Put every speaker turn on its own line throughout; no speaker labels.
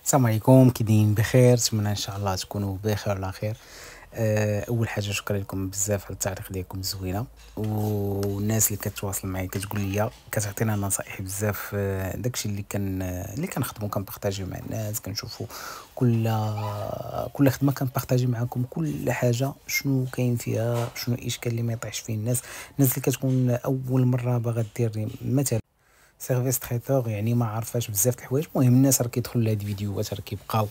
السلام عليكم، كي دايرين؟ بخير؟ نتمنى ان شاء الله تكونوا بخير وعلى خير. اول حاجه شكرا لكم بزاف على التعليق ديالكم الزوينه، والناس اللي كتواصل معايا كتقول لي كتعطينا نصائح بزاف. داكشي اللي كنخدمو كنبارطاجيو مع الناس، كنشوفوا كل خدمه كنبارطاجي معاكم كل حاجه، شنو كاين فيها، شنو الاشكال اللي ما يطيحش فيه الناس اللي كتكون اول مره باغا دير مثلا سيرفيس تريتور، يعني ما عارفاش بزاف د الحوايج. المهم الناس راه كيدخلوا لهاد الفيديوهات راه كيبقاو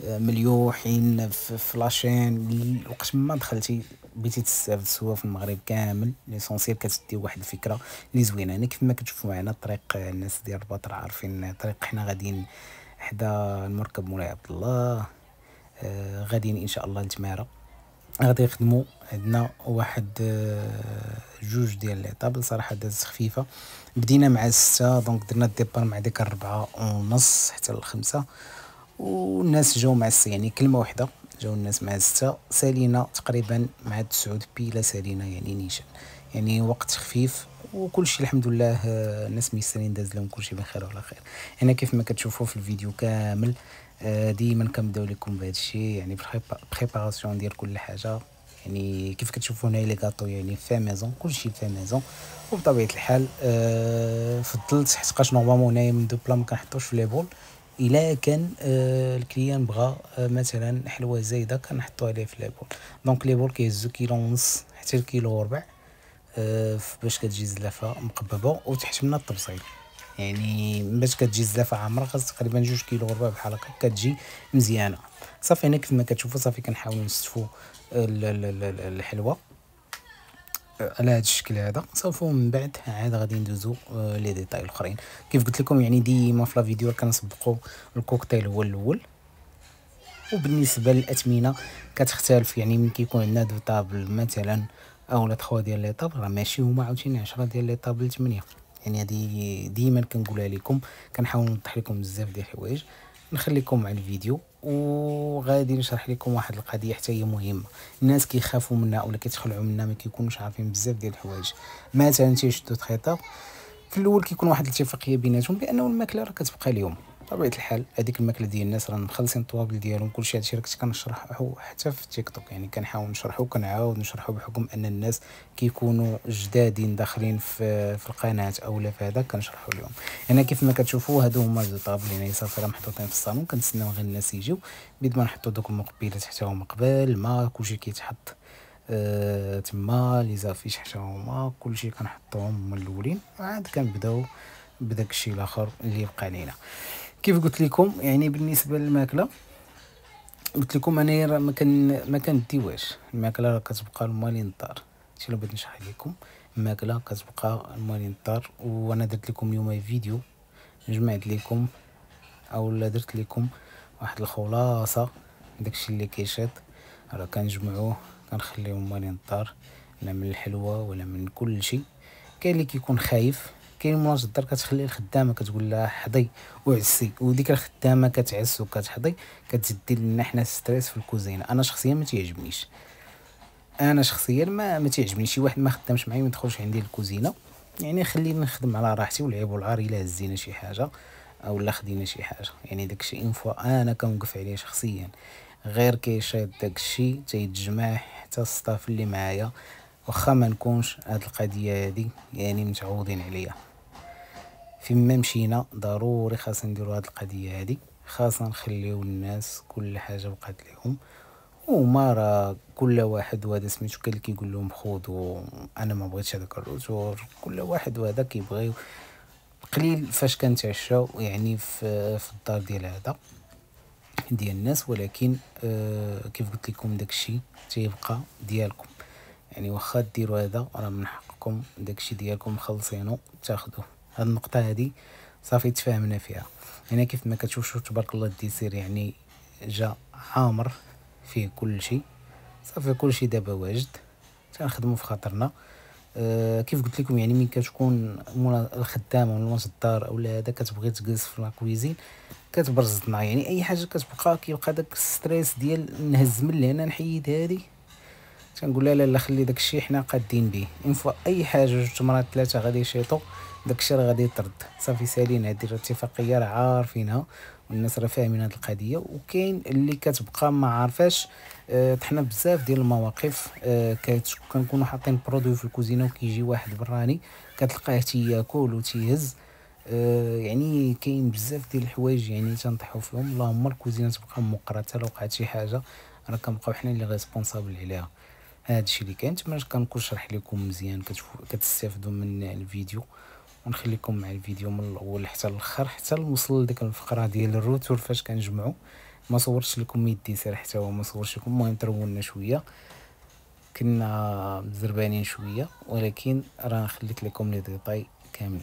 مليوحين في لاشين. وقت ما دخلتي بغيتي تستافد سوا في المغرب كامل، ليسونسيال كتدي واحد الفكره اللي زوينه. انا كيف ما كتشوفوا معنا الطريق، الناس ديال الرباط راه عارفين الطريق، حنا غاديين حدا المركب مولاي عبد الله. غاديين ان شاء الله لتماره، غادي يخدموا عندنا واحد جوج ديال ليطاب. صراحه دازت خفيفه، بدينا مع 6 دونك درنا الديبار مع ديك 4:30 حتى ل5، والناس جاو مع 6. يعني كلمه واحده، جاو الناس مع 6 سالينا تقريبا مع 9 بيلا سالينا، يعني نيشان، يعني وقت خفيف وكل شيء الحمد لله. الناس ميسرين، داز لهم كل شيء بخير وعلى خير. هنا كيف ما كتشوفوا في الفيديو كامل، ديما كنبداو لكم بهذا الشيء، يعني بريباراسيون ديال كل حاجه. يعني كيف كتشوفوا هنايا لي غاطو، يعني في ميزون، كلشي في ميزون. وبطبيعه الحال فضلت حقاش نورمالمون هنايا من دو بلا ما كنحطوش في لي بول. الا كان الكليان بغى مثلا حلوه زايده كنحطو عليه في لي بول. دونك لي بول كيهزو كيلو ونص حتى الكيلو وربع، باش كتجي الزلافه مقببه، وتحت منها الطبسيل. يعني باش كتجي الزلافه عامره خاص تقريبا 2 كيلو وربع بحال هكا كتجي مزيانه. صافي هنا كيف ما كتشوفوا صافي كنحاول نستفوا الحلوه على هذا الشكل هذا. صافي ومن بعد عاد غادي ندوزو لي ديتاي الاخرين. كيف قلت لكم يعني ديما في لا فيديو كنسبقوا الكوكتيل هو الاول. وبالنسبه للاثمنه كتختلف، يعني من كيكون عندنا دو طابل مثلا اولا 3 ديال لي طابل، راه ماشي هما عاوتاني 10 ديال لي طابل 8. يعني هذه ديما كنقولها لكم، كنحاول نوضح لكم بزاف ديال الحوايج. نخليكم مع الفيديو وغادي نشرح لكم واحد القضيه حتى هي مهمه. الناس كيخافوا منها ولا كيتخلعوا منها، ما كيكونوش عارفين بزاف ديال الحوايج. مثلا تيشدوا تخيطه في الاول كيكون واحد الاتفاقيه بيناتهم بانه الماكله راه كتبقى اليوم. بطبيعه الحال هذيك الماكله ديال الناس راه مخلصين الطوابل ديالهم، كلشي هادشي راه كنت كنشرحو حتى في تيك توك. يعني كنحاول نشرحو وكنعاود نشرحو بحكم ان الناس كيكونوا جدادين داخلين في القناه اولا في هذا كنشرحو لهم. هنا كيف ما كتشوفوا هادو هما دو طابل، يعني صافي راه محطوطين في الصالون، كنتسناو غير الناس يجيو. بيد ما نحطو دوك المقبلات حتى هما قبل ما كلشي كيتحط تما لي زافيش حتى هما كلشي كنحطوهم هما الاولين، عاد كنبداو بداك الشيء الاخر اللي بقى علينا. كيف قلت لكم يعني بالنسبه للماكله، قلت لكم انا راه ما كنديوهاش الماكله، راه كتبقى المالين الدار. هادشي اللي بغيت نشرح لكم، الماكله كتبقى المالين الدار. وانا درت لكم اليوم فيديو جمعت لكم اولا درت لكم واحد الخلاصه داكشي اللي كيشاد، راه كنجمعوه كنخليوه مالين الدار، لا من الحلوه ولا من كل شيء. كاين اللي كيكون خايف، كاين مناش الدار كتخلي الخدامه كتقول لها حضي وعسي، وديك الخدامه كتعس وكتحضي كتزيد لنا حنا ستريس في الكوزينه. انا شخصيا ما تيعجبنيش، انا شخصيا ما تيعجبنيش شي واحد ما خدامش معايا ما يدخلش عندي الكوزينه. يعني خليني نخدم على راحتي والعيب والعار الا هزينا شي حاجه او لا خدينا شي حاجه. يعني داكشي اون فوا انا كنوقف عليه شخصيا. غير كيشيط داكشي تيتجمع حتى الصطاف اللي معايا، واخا ما نكونش هاد القضيه هادي يعني متعودين عليها. فين ما مشينا ضروري خاصنا نديرو هاد القضيه هادي، خاصنا نخليو الناس كل حاجه بقات ليهم. وما راه كل واحد وهذا سميتو كاين اللي كيقول لهم خذوا، انا ما بغيتش هذاك الروتور. كل واحد وهذا كيبغيو قليل فاش كنتعشاو يعني في الدار ديال هذا ديال الناس. ولكن كيف قلت لكم داكشي تيبقى ديالكم. يعني واخا ديروا هذا راه من حقكم داكشي ديالكم مخلصينو تاخذوه. هاد النقطه هادي صافي تفاهمنا فيها. هنا كيف ما كتشوفوا تبارك الله الديسير يعني جا عامر فيه كل شيء. صافي كل شيء دابا واجد تنخدموا في خاطرنا. كيف قلت لكم يعني من كتكون الخدامه ولا الدار اولا هذا كتبغي تجلس في لاكويزين كتبرزطنا. يعني اي حاجه كيبقى داك الستريس ديال نهز من لهنا نحيد هادي، تنقول لا لا لا خلي داك الشيء حنا قادين به. اون فوا اي حاجه 2 مرات 3 غادي يشيطوا داك الشيء راه غادي يطرد. صافي سالينا هذه الاتفاقيه راه عارفينها والناس راه فاهمين هذه القضيه. وكاين اللي كتبقى ما عارفاش. طحنا بزاف ديال المواقف. كنكونوا حاطين برودوي في الكوزينه وكيجي واحد براني كتلقاه تياكل وتيهز. يعني كاين بزاف ديال الحوايج يعني تنطيحوا فيهم. اللهم الكوزينه تبقى مقرته، لو وقعت شي حاجه راه كنبقاو حنا اللي ريسبونسابل عليها. هذا الشيء اللي كاين. نتمنى كنكون شرح لكم مزيان كتستافدوا من الفيديو. ونخليكم مع الفيديو من الاول حتى الاخر، حتى نوصل لديك الفقره ديال الروتور فاش كنجمعوا. ما صورتش لكم يدي سير حتى هو ما صورتش لكم. المهم ترولنا شويه، كنا مزربانين شويه، ولكن راه خليت لكم لي ديتاي كاملين.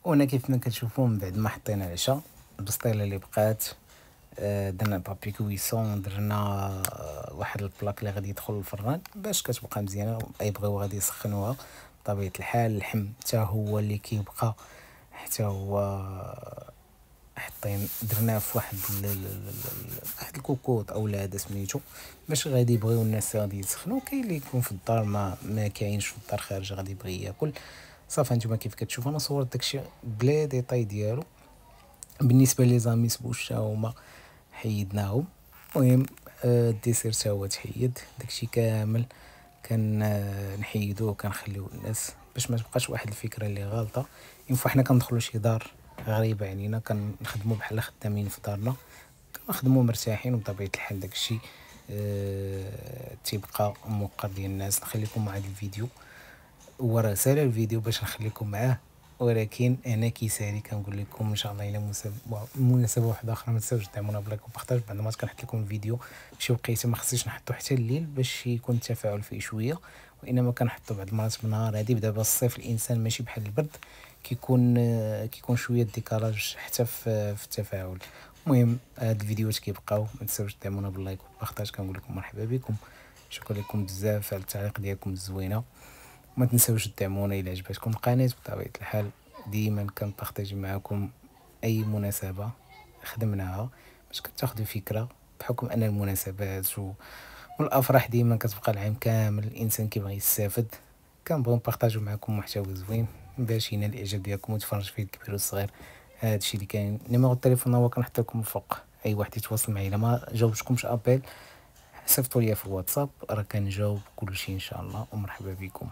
وهنا كيف ما كتشوفوا من بعد ما حطينا العشاء البسطيله اللي بقات، درنا بابي كويسون، درنا واحد البلاك اللي غادي يدخل الفران باش كتبقى مزيانه. يبغيو غادي يسخنوها بطبيعه الحال. اللحم حتى هو اللي كيبقى حتى هو حطين درناه في واحد واحد الكوكوط اولا هذا سميتو باش غادي يبغيو الناس غادي يسخنوا. كاين اللي يكون في الدار ما كاينش في الدار خارج غادي يبغي ياكل. صافي نتوما كيف كتشوفوا انا صورت داكشي بلا ديطاي ديالو. بالنسبه لي زاميس بوش تا هما حيدناهم. المهم الديسير تا هو تحيد، داكشي كامل كان نحيدوه كنخليوه الناس باش ما تبقاش واحد الفكره اللي غلطه. ينفع حنا كندخلوا شي دار غريبه علينا كنخدموا بحال خدامين في دارنا، كنخدموا مرتاحين، وبطبيعه الحال داكشي تيبقى موقر ديال الناس. نخليكم مع هذا الفيديو، هو راه سالا الفيديو باش نخليكم معاه، ولكن انا كيسالي كنقول لكم ان شاء الله الى مناسبه واحده اخرى ما تنساوش دعمونا بلايك وبارطاج. بعد ما كنحط لكم الفيديو شي وقيته ما خصنيش نحطو حتى الليل باش يكون التفاعل فيه شويه، وانما كنحطو بعض المرات بالنهار. هادي دابا الصيف الانسان ماشي بحال البرد، كيكون شويه ديكالاج حتى في التفاعل. المهم هاد الفيديوهات كيبقاو، ما تنساوش دعمونا باللايك وبارطاج. كنقول لكم مرحبا بكم، شكرا لكم بزاف على التعليق ديالكم الزوينه. ما تنساوش تدعمونا الى عجبتكم القناه. بطبيعه الحال ديما كنبارطاجي معكم اي مناسبه خدمناها باش كتاخذوا فكره، بحكم ان المناسبات والافراح ديما كتبقى العام كامل الانسان كيبغي يستافد. كنبغيو نبارطاجيو معكم محتوى زوين باش ينال الاعجاب ديالكم وتفرج فيه الكبير والصغير. هادشي اللي كاين. نيميرو التليفون هو كنحط لكم الفوق، اي واحد يتواصل معايا الا ما جاوبتكمش ابيل صيفطوا ليا في الواتساب، راه كنجاوب كلشي ان شاء الله. ومرحبا بكم.